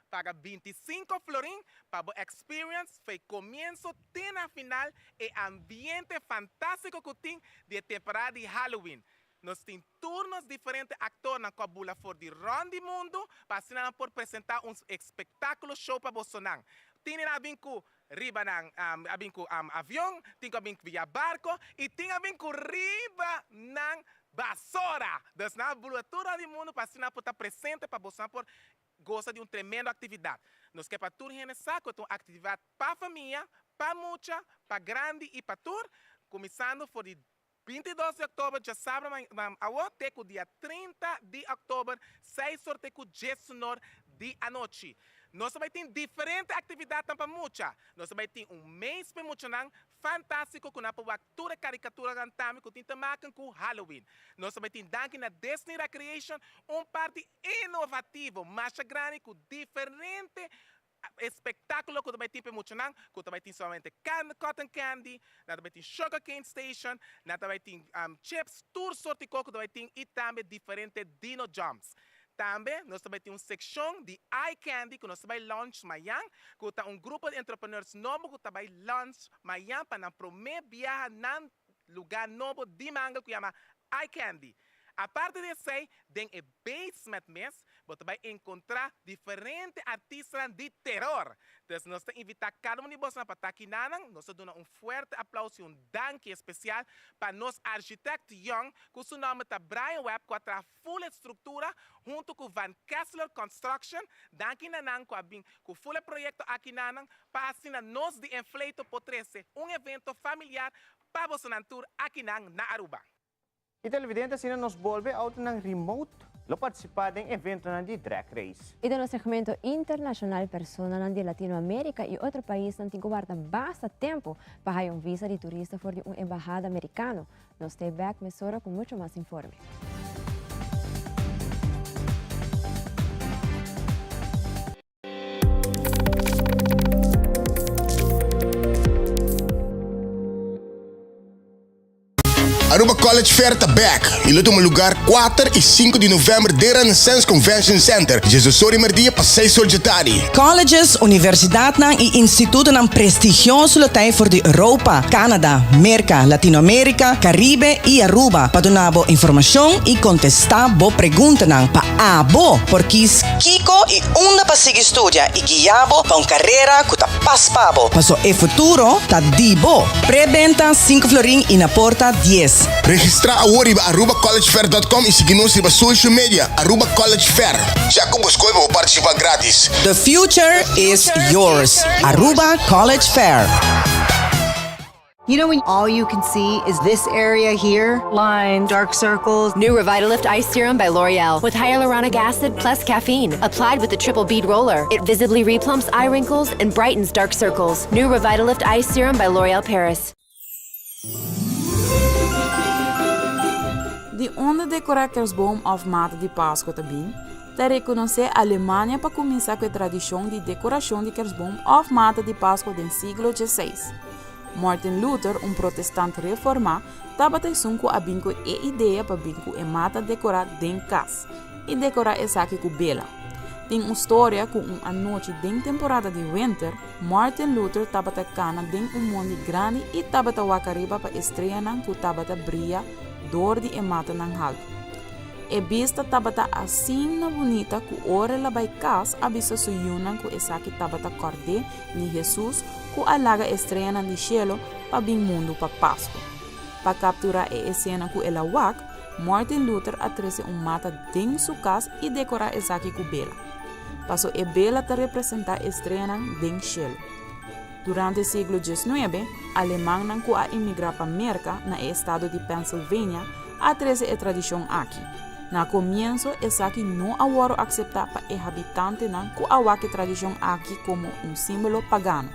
paga 25 florim para a experience, foi começo até na final e ambiente fantástico que tem de temporada de Halloween. Nós temos turnos diferentes atores na Cabula for de Rondi Mundo para por apresentar espetáculo show para Bolsonaro. Tem a com riba ng avião, tem a via barco e tem a com riba ng basura. Das na Bulatura de Mundo para estar presente para Bolsonaro por gosta de tremenda atividade. Nós quer para tudo saco uma atividade para família, para mucha, para grande e para tour, começando por de 22 de outubro, já sabe, até o dia 30 de outubro, 6 horas até o 19 da noite. Nós vamos ter diferentes atividades para muita. Nós vamos ter mês para muita fantástico com a abertura caricatura cantame que tem marca com Halloween. Nós vamos ter daqui na Disney Recreation parte inovativo, mais grande com diferente espetáculo que também tem para muito não, que também tem somente cotton candy, também tem sugar cane station, também tem chips, tour sorte que também tem e também diferentes dino jumps. Também nós também temos uma seção de eye candy que nós também launch amanhã, que está grupo de entrepreneurs novo que também launch amanhã para na primeira viagem na lugar novo de manga que chama eye candy. A parte disso, tem o basement mês, você vai encontrar diferentes artistas de terror. Então, nós invitamos cada um de vocês para estar aqui. Nós damos forte aplauso e danke especial para nosso arquiteto Young, que seu nome é Brian Webb, que traz full estrutura, junto com Van Kessler Construction. Danke com full projeto aqui para assim nós de Enfleito poder ser evento familiar para você aqui na Aruba. E televidente assim nos volve out ng remote lo participar em evento de drag race. E no segmento internacional persona de Latinoamérica e outro país não tem guarda basta tempo para visa de turista for de embajada americano. Nos stay back mesora com muito mais informe. Aruba College Fair está back. E luto um lugar 4 e 5 de novembro de Renaissance Convention Center. Jesus sorry merdia para 6 horas de tarde. Colleges, universidade e instituto ng prestigioso lotay for de Europa, Canada, Amerika, Latinoamérica, Caribe e Aruba. Padunabo informação e contestabo pergunta ng paabo. Porque Kiko e una pasig estudia e guiabo pa un carrera kuta paspabo. Paso e futuro ta dibo. Prebenta 5 florin e na porta 10. Registra agora em arubacollegefair.com e seguir-nos em social media Aruba College Fair. Já como escolhe para participar grátis. The future is yours. Aruba College Fair. You know when all you can see is this area here? Lines, dark circles. New Revitalift Eye Serum by L'Oreal with hyaluronic acid plus caffeine. Applied with the triple bead roller, it visibly replumps eye wrinkles and brightens dark circles. New Revitalift Eye Serum by L'Oreal Paris. De onda decorar kerstboom of mata de Páscoa também, te reconhecer a Alemanha para começar com a tradição de decoração de kerstboom of mata de Páscoa do século XVI. Martin Luther, um protestante reformado, estava com a binco e ideia para binco e mata decorar dentro casa e decorar essa aqui com bela. Tem uma história com uma noite dentro temporada de winter, Martin Luther estava cana dentro monte grande e estava wakariba para estreia que estava brilha dor de mata nang halp. E vista estava assim na bonita que ora lá vai casa abisa suyunan que essa aqui estava corde ni Jesus que alaga estreia de cielo para bem mundo para Páscoa. Para capturar a cena que ela wak, Martin Luther atrese mata dentro sua casa e decorar essa aqui com bela. Passou e bela te representar estreia dentro cielo. Durante o século XIX, alemães que a imigrar para América, no estado de Pennsylvania, atrese a tradição aqui. Na começo, essa aqui não agora aceitar para os habitantes que a tradição aqui como símbolo pagano.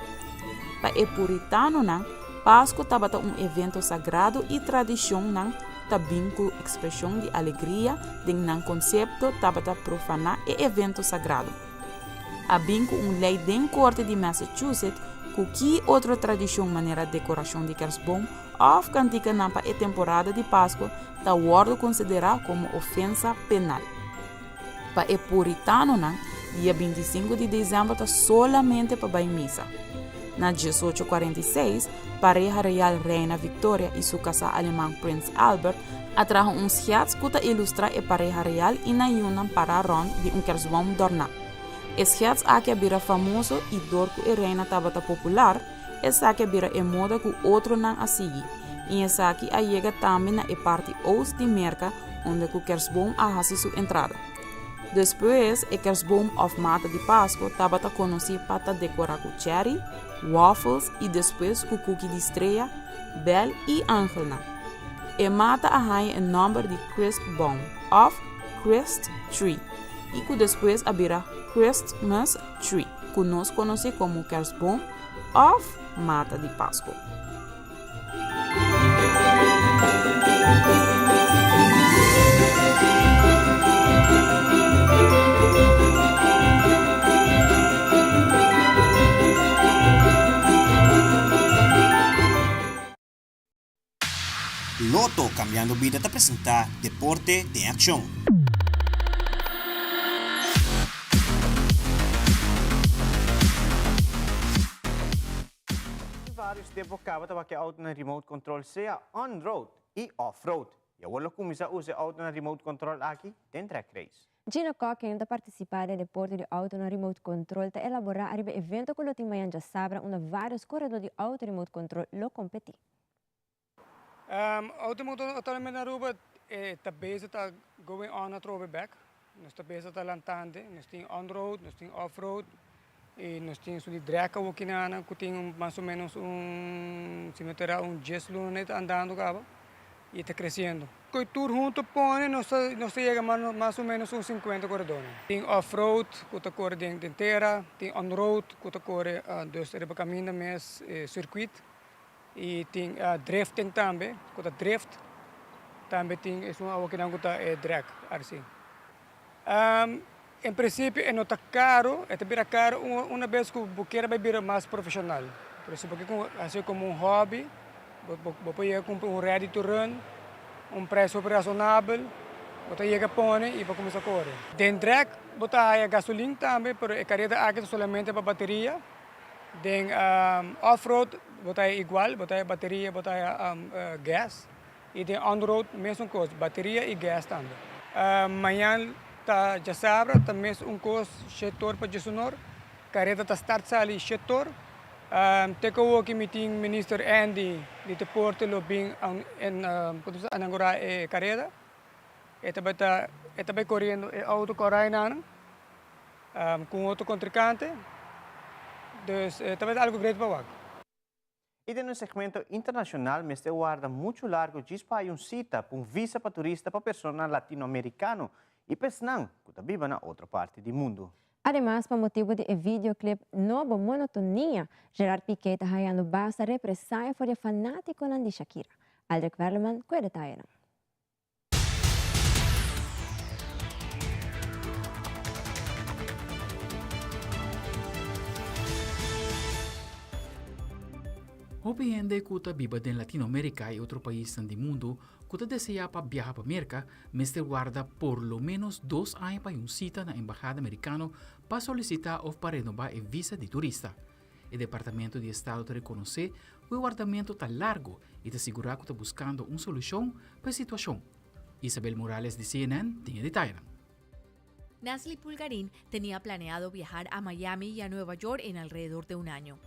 Para os puritanos, Páscoa estava evento sagrado e tradição também com expressão de alegria, dentro conceito estava profanar e evento sagrado. Habim com lei dentro corte de Massachusetts, que outra tradição maneira de decoração de kerstboom of cantica nampa e temporada de Páscoa está word considerado como ofensa penal. Para o puritano, dia 25 de dezembro está solamente para a missa. Na 1846, pareja real Reina Victoria e sua casa alemã Prince Albert atrajo hats que ilustra a pareja real e na yunan para ron de kerstboom dorna. Es hats aqui vira famoso e dor que a reina estava popular, essa aqui vira a moda que outro não a seguir. E essa aqui a chega também na parte oeste de América, onde o kerstboom a sua entrada. Depois, o kerstboom of mata de Páscoa estava conhecido para decorar com cherry, waffles e depois com cookie de estreia, bel e ángel. E mata a ganha o nome de Christbaum of Christ Tree e que depois a vira Christmas Tree, que nós conhecemos como kerstboom of mata de Páscoa. Loto Cambiando Vida te presenta Deporte de Acción. Vários tempos acaba que a auto na remote control seja on-road e off-road. E agora começa a usar auto na remote control aqui, tem track race. Gino Cocken da participare del deporte di auto na remote control te elabora arriba evento con lo timayan già sabra una varios corredor di auto remote control lo competi. Automoto na Aruba está bezig tá going on na trove back. Nós está bezig tá lantande, nós tem on-road, nós tem off-road. E nós temos de dreca o que na que tem mais ou menos se meterá 10 lunes andando cabo e está crescendo. Com o tour junto põe nós chega mais ou menos 50 corredores. Tem off-road que está correndo dentro inteira, tem on-road que está correndo dos caminho mais circuito e tem drifting também, que está drift. Também tem o que não está drag assim. Em princípio, não está caro, é caro uma vez que o queira vai vir mais profissional. Por isso, porque assim como hobby, você pode comprar ready to run, preço razonável, bota chega põe e para começar a correr. Dentro bota a gasolina também, pero a carreta aqui solamente para bateria. Den off-road bota igual, bota bateria, bota gas. E den on-road mesmo coisa, bateria e gas também. Amanhã tá já sabe, também coisa setor para gestionar. Carreta tá start ali setor. Teka ook meeting minister Andy di deporte lobbying en anangora carrera. Esta vai correndo auto correndo com outro contrincante. Dus também algo grande para o E no segmento internacional, este guarda muito largo para uma cita para visa para turista para pessoas latino-americano e pessoas que vivem na outra parte do mundo. Además, por motivo de videoclip Novo Monotonia, Gerard Piqué está hallando basta represália por el fanático de Shakira. Aldrich Verleman, com detalhe. Hopi gente que vive en Latinoamérica y otro país del mundo que desea para viajar para América, Mr. guarda por lo menos 2 años para una cita en la embajada americana para solicitar o para renovar el visa de turista. El Departamento de Estado te reconoce que el guardamiento está largo y te asegura que está buscando una solución para la situación. Isabel Morales de CNN tiene detalles. Nasli Pulgarín tenía planeado viajar a Miami y a Nueva York en alrededor de un año.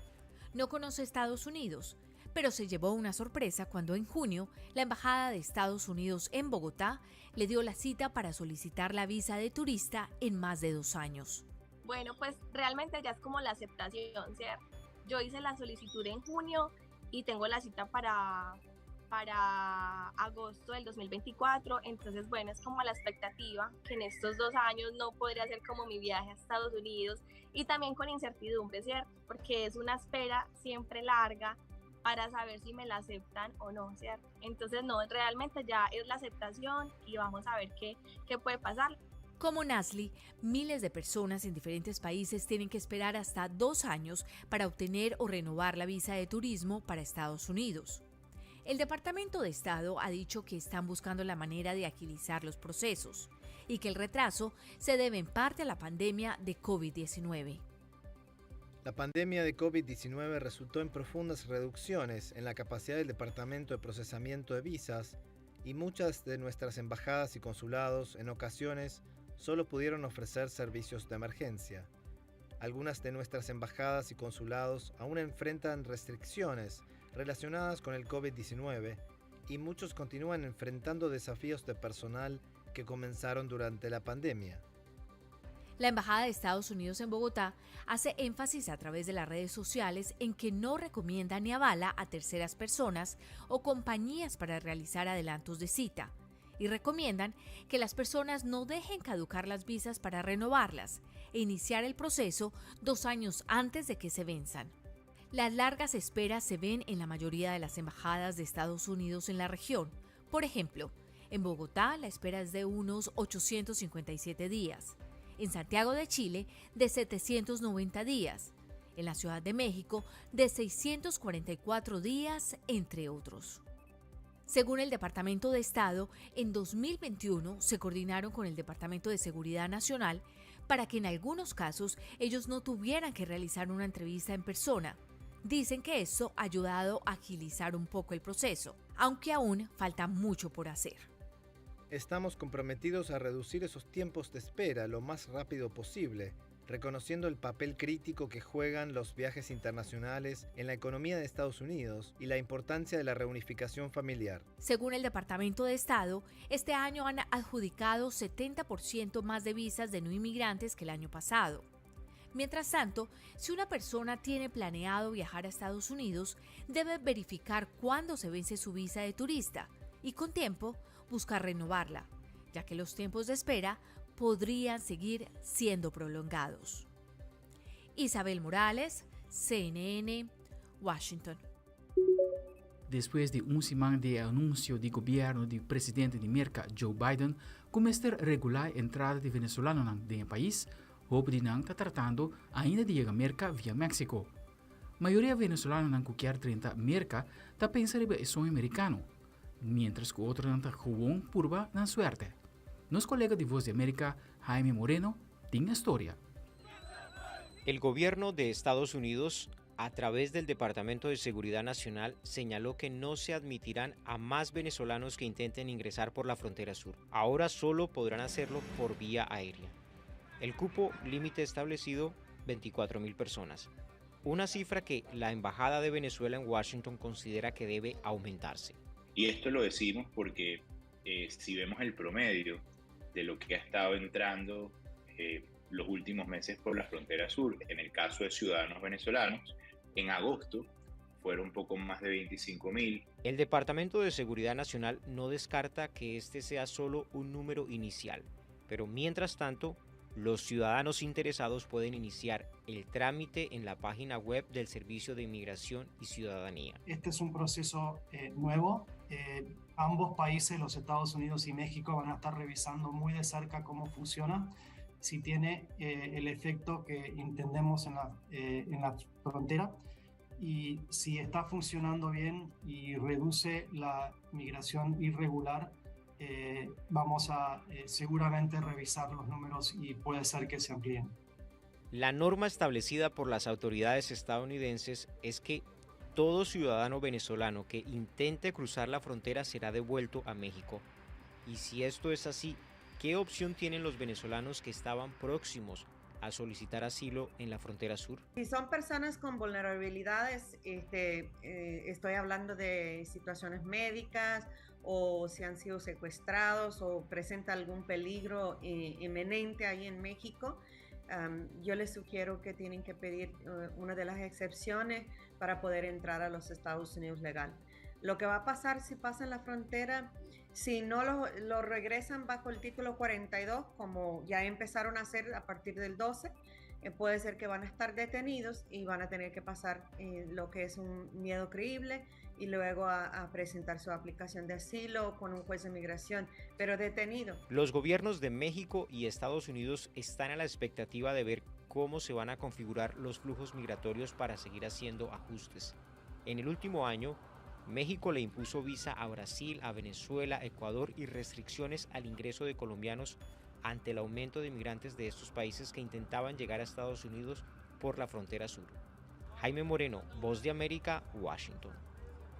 No conoce Estados Unidos, pero se llevó una sorpresa cuando en junio la Embajada de Estados Unidos en Bogotá le dio la cita para solicitar la visa de turista en más de 2 años. Bueno, pues realmente ya es como la aceptación, ¿cierto? Yo hice la solicitud en junio y tengo la cita para agosto del 2024, entonces bueno, es como la expectativa que en estos 2 años no podría hacer como mi viaje a Estados Unidos y también con incertidumbre, ¿cierto? Porque es una espera siempre larga para saber si me la aceptan o no, ¿cierto? Entonces no, realmente ya es la aceptación y vamos a ver qué puede pasar. Como Nasli, miles de personas en diferentes países tienen que esperar hasta 2 años para obtener o renovar la visa de turismo para Estados Unidos. El Departamento de Estado ha dicho que están buscando la manera de agilizar los procesos y que el retraso se debe en parte a la pandemia de COVID-19. La pandemia de COVID-19 resultó en profundas reducciones en la capacidad del Departamento de Procesamiento de Visas y muchas de nuestras embajadas y consulados en ocasiones solo pudieron ofrecer servicios de emergencia. Algunas de nuestras embajadas y consulados aún enfrentan restricciones relacionadas con el COVID-19 y muchos continúan enfrentando desafíos de personal que comenzaron durante la pandemia. La Embajada de Estados Unidos en Bogotá hace énfasis a través de las redes sociales en que no recomienda ni avala a terceras personas o compañías para realizar adelantos de cita y recomiendan que las personas no dejen caducar las visas para renovarlas e iniciar el proceso 2 años antes de que se venzan. Las largas esperas se ven en la mayoría de las embajadas de Estados Unidos en la región. Por ejemplo, en Bogotá la espera es de unos 857 días, en Santiago de Chile de 790 días, en la Ciudad de México de 644 días, entre otros. Según el Departamento de Estado, en 2021 se coordinaron con el Departamento de Seguridad Nacional para que en algunos casos ellos no tuvieran que realizar una entrevista en persona. Dicen que esto ha ayudado a agilizar un poco el proceso, aunque aún falta mucho por hacer. Estamos comprometidos a reducir esos tiempos de espera lo más rápido posible, reconociendo el papel crítico que juegan los viajes internacionales en la economía de Estados Unidos y la importancia de la reunificación familiar. Según el Departamento de Estado, este año han adjudicado 70% más de visas de no inmigrantes que el año pasado. Mientras tanto, si una persona tiene planeado viajar a Estados Unidos, debe verificar cuándo se vence su visa de turista y con tiempo buscar renovarla, ya que los tiempos de espera podrían seguir siendo prolongados. Isabel Morales, CNN, Washington. Después de una semana de anuncio del gobierno del presidente de América, Joe Biden, comienza a regular la entrada de venezolanos en el país, Hobdinang está tratando ainda de llegar a América vía México. La mayoría de venezolanos que quieren 30 América está pensando en el sueño americano. mientras que otros han jugado purba na suerte. Nuestro colega de Voz de América, Jaime Moreno, tiene historia. El gobierno de Estados Unidos, a través del Departamento de Seguridad Nacional, señaló que no se admitirán a más venezolanos que intenten ingresar por la frontera sur. Ahora solo podrán hacerlo por vía aérea. El cupo límite establecido, 24.000 personas. Una cifra que la Embajada de Venezuela en Washington considera que debe aumentarse. Y esto lo decimos porque si vemos el promedio de lo que ha estado entrando los últimos meses por la frontera sur, en el caso de ciudadanos venezolanos, en agosto fueron un poco más de 25.000. El Departamento de Seguridad Nacional no descarta que este sea solo un número inicial, pero mientras tanto, los ciudadanos interesados pueden iniciar el trámite en la página web del Servicio de Inmigración y Ciudadanía. Este es un proceso nuevo. Ambos países, los Estados Unidos y México, van a estar revisando muy de cerca cómo funciona, si tiene el efecto que entendemos en la frontera y si está funcionando bien y reduce la migración irregular. Vamos a seguramente revisar los números y puede ser que se amplíen. La norma establecida por las autoridades estadounidenses es que todo ciudadano venezolano que intente cruzar la frontera será devuelto a México. Y si esto es así, ¿qué opción tienen los venezolanos que estaban próximos a solicitar asilo en la frontera sur? Si son personas con vulnerabilidades, estoy hablando de situaciones médicas o si han sido secuestrados o presenta algún peligro inminente ahí en México, yo les sugiero que tienen que pedir una de las excepciones para poder entrar a los Estados Unidos legal. Lo que va a pasar si pasan la frontera, si no lo regresan bajo el título 42, como ya empezaron a hacer a partir del 12, puede ser que van a estar detenidos y van a tener que pasar lo que es un miedo creíble y luego a presentar su aplicación de asilo con un juez de migración, pero detenido. Los gobiernos de México y Estados Unidos están a la expectativa de ver cómo se van a configurar los flujos migratorios para seguir haciendo ajustes. En el último año, México le impuso visa a Brasil, a Venezuela, Ecuador y restricciones al ingreso de colombianos ante el aumento de inmigrantes de estos países que intentaban llegar a Estados Unidos por la frontera sur. Jaime Moreno, Voz de América, Washington.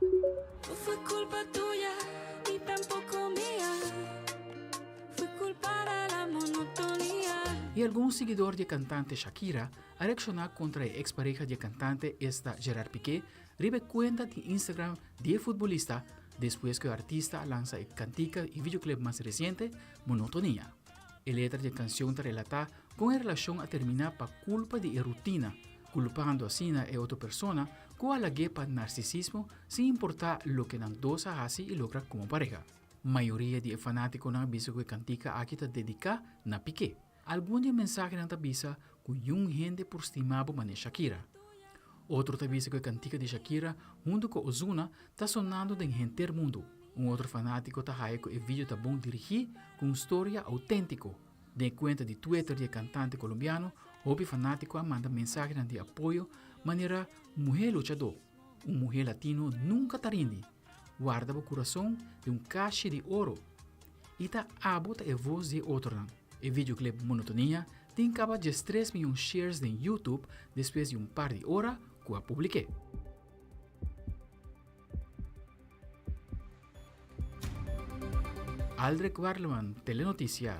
No fue culpa tuya ni tampoco mía, fue culpa de la monotonía. Y algún seguidor de cantante Shakira ha reaccionado contra la expareja de cantante Gerard Piqué, ribe cuenta de Instagram de futbolista después que el artista lanza el cantica y videoclip más reciente, Monotonía. La letra de canción te relata con la relación a terminar por culpa de rutina, culpando así a otra persona con la guerra narcisismo sin importar lo que las dos hacen y logran como pareja. Mayoría de fanáticos han visto que cantica aquí te dedica a Piqué. Algunos mensajes han visto que un gente por estimado de Shakira. Otro te dice que cantica de Shakira junto con Ozuna está sonando en gente del mundo. Un otro fanático está que el video está bien dirigido con una historia auténtica. De cuenta de Twitter del cantante colombiano, el fanático manda mensajes de apoyo manera mujer luchador. Una mujer latino nunca te rinde. Guarda el corazón de un cache de oro. Y está abota la voz de otro. El videoclip Monotonía tiene casi 3 millones de shares en YouTube después de un par de horas que la publiqué. Aldrich Warleman, Telenoticia.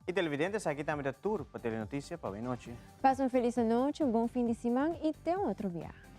Y televidentes, aquí también el tour para Telenoticia para hoy noche. Pasa una feliz noche, un buen fin de semana y te otro viaje.